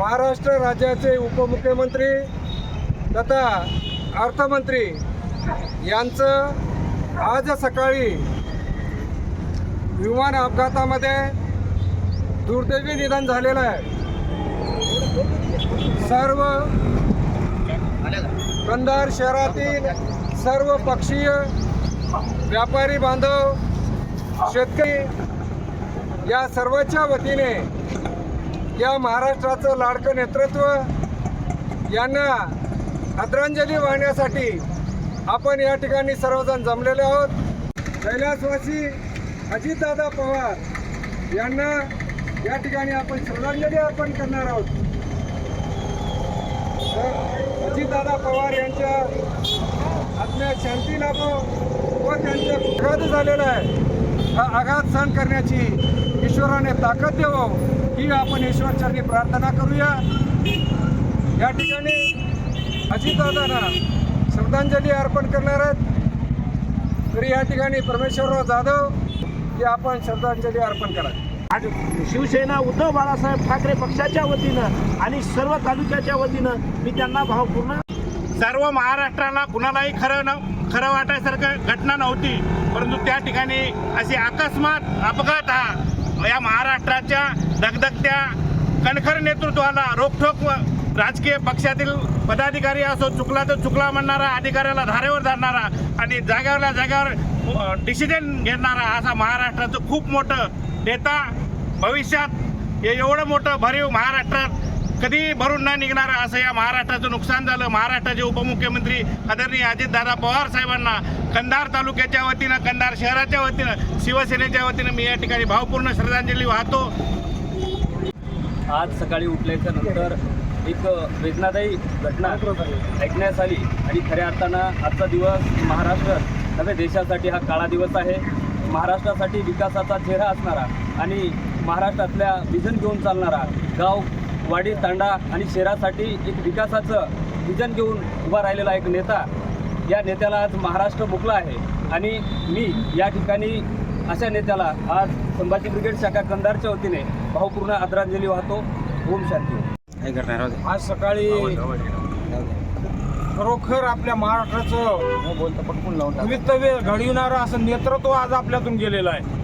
महाराष्ट्र राज्याचे उपमुख्यमंत्री तथा अर्थमंत्री यांचं आज सकाळी विमान अपघातामध्ये दुर्दैवी निधन झालेलं आहे। सर्व कंधार शहरातील सर्व पक्षीय व्यापारी बांधव, शेतकरी या सर्वांच्या वतीने या महाराष्ट्राचं लाडकं नेतृत्व यांना आदरांजली वाहण्यासाठी आपण या ठिकाणी सर्वजण जमलेले आहोत। कैलासवासी अजितदादा पवार यांना या ठिकाणी आपण श्रद्धांजली अर्पण करणार आहोत। अजितदादा पवार यांच्या आत्म्यात शांती लाभो व त्यांच्या आघात झालेला आहे, हा आघात सहन करण्याची ईश्वराने ताकद देवो ही आपण ईश्वरचरणी प्रार्थना करूया। या ठिकाणी अजितदादांना श्रद्धांजली अर्पण करणार आहेत। तरी या ठिकाणी परमेश्वरराव जाधव हे आपण श्रद्धांजली अर्पण करा। आज शिवसेना उद्धव बाळासाहेब ठाकरे पक्षाच्या वतीनं आणि सर्व तालुक्याच्या वतीनं मी त्यांना भावपूर्ण सर्व महाराष्ट्राला कुणालाही खरं वाटायसारखं घटना नव्हती, परंतु त्या ठिकाणी अशी अकस्मात अपघात हा या महाराष्ट्राच्या धगधगत्या कणखर नेतृत्वाला रोखोक राजकीय पक्षातील पदाधिकारी असो, चुकला तर चुकला म्हणणारा, अधिकाऱ्याला धारेवर धरणारा आणि जाग्यावर डिसिजन घेणारा असा महाराष्ट्राचं खूप मोठं नेता भविष्यात एवढं मोठं भरीव महाराष्ट्रात कधी भरून न निघणारं असं या महाराष्ट्राचं नुकसान झालं। महाराष्ट्राचे उपमुख्यमंत्री आदरणीय अजितदादा पवार साहेबांना कंधार तालुक्याच्या वतीनं, कंधार शहराच्या वतीनं, शिवसेनेच्या वतीनं मी या ठिकाणी भावपूर्ण श्रद्धांजली वाहतो। आज सकाळी उठल्याच्या नंतर एक वेदनादायी घटना ऐकण्यास आली आणि खऱ्या अर्थानं आजचा दिवस महाराष्ट्र नव्हे देशासाठी हा काळा दिवस आहे। महाराष्ट्रासाठी विकासाचा चेहरा असणारा आणि महाराष्ट्रातल्या विजन घेऊन चालणारा, गाव वाडी तांडा आणि शहरासाठी एक विकासाचं विजन घेऊन उभा राहिलेला एक नेता, या नेत्याला आज महाराष्ट्र मुकला आहे आणि मी या ठिकाणी अशा नेत्याला आज संभाजी ब्रिगेड शाखा कंधारच्या वतीने भावपूर्ण आदरांजली वाहतो। ओम शांती। आज सकाळी खरोखर आपल्या महाराष्ट्राचं भवितव्य घडविणारं असं नेतृत्व आज आपल्यातून गेलेलं आहे।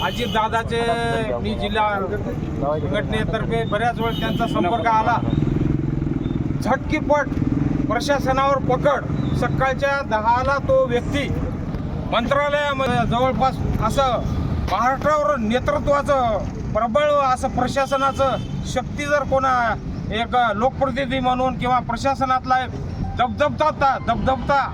अजितदादाचे मी जिल्हा संघटनेतर्फे बऱ्याच वेळ त्यांचा संपर्क आला। झटकीपट प्रशासनावर पकड, सकाळच्या 10ला तो व्यक्ती मंत्रालयामध्ये जवळपास असं महाराष्ट्रावर नेतृत्वाचं प्रबळ असं प्रशासनाचं शक्ती जर कोणा एक लोकप्रतिनिधी म्हणून किंवा प्रशासनातला एक दबदबता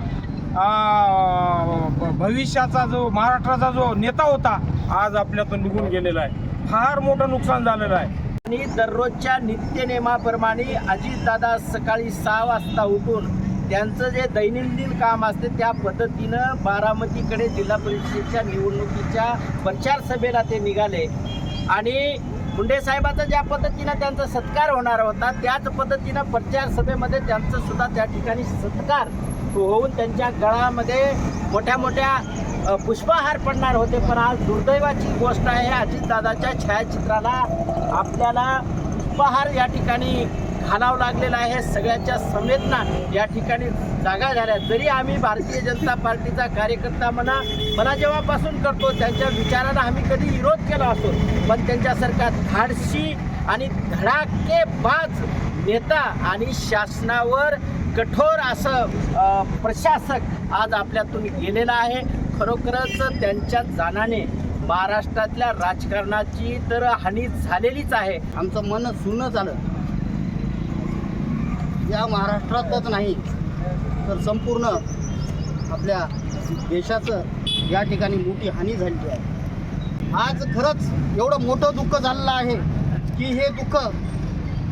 भविष्याचा जो महाराष्ट्राचा जो नेता होता आज आपल्यातून निघून गेलेला आहे। फार मोठं नुकसान झालेलं आहे। आणि दररोजच्या नित्यनेमाप्रमाणे अजितदादा सकाळी 6 वाजता उठून त्यांचं जे दैनंदिन काम असते त्या पद्धतीनं बारामतीकडे जिल्हा परिषदेच्या निवडणुकीच्या प्रचार सभेला ते निघाले आणि मुंडे साहेबाचा ज्या पद्धतीनं त्यांचा सत्कार होणार होता त्याच पद्धतीनं प्रचार सभेमध्ये त्यांचं सुद्धा त्या ठिकाणी सत्कार होऊन त्यांच्या गळामध्ये मोठ्या पुष्पहार पडणार होते। पण आज दुर्दैवाची गोष्ट आहे, अजितदादाच्या छायाचित्राला आपल्याला पुष्पहार या ठिकाणी घालावं लागलेला आहे। सगळ्याच्या संवेदना या ठिकाणी जागा झाल्या। जरी आम्ही भारतीय जनता पार्टीचा कार्यकर्ता मला जेव्हापासून करतो त्यांच्या विचारांना आम्ही कधी विरोध केला असतो, पण त्यांच्यासारखा धाडसी आणि धडाकेबाज नेता आणि शासनावर कठोर असं प्रशासक आज आपल्यातून गेलेला आहे। खरोखरच त्यांच्या जाण्याने महाराष्ट्रातल्या राजकारणाची तर हानी झालेलीच आहे। आमचं मन सुन्न झालं। या महाराष्ट्रातच नाही तर संपूर्ण आपल्या देशाचं या ठिकाणी मोठी हानी झालेली आहे। आज खरंच एवढं मोठं दुःख झालेलं आहे की हे दुःख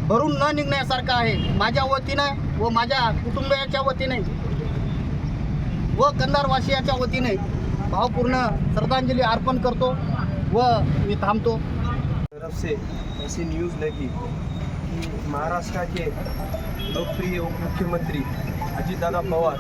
भरून न निघण्यासारखं आहे। माझ्या वतीनं व माझ्या कुटुंबियाच्या वतीने व कंधारवासियाच्या वतीने भावपूर्ण श्रद्धांजलि अर्पण करतो व मी थांबतो। तरफ से ऐसी न्यूज़ लगी कि महाराष्ट्र के लोकप्रिय उप मुख्यमंत्री अजितदादा पवार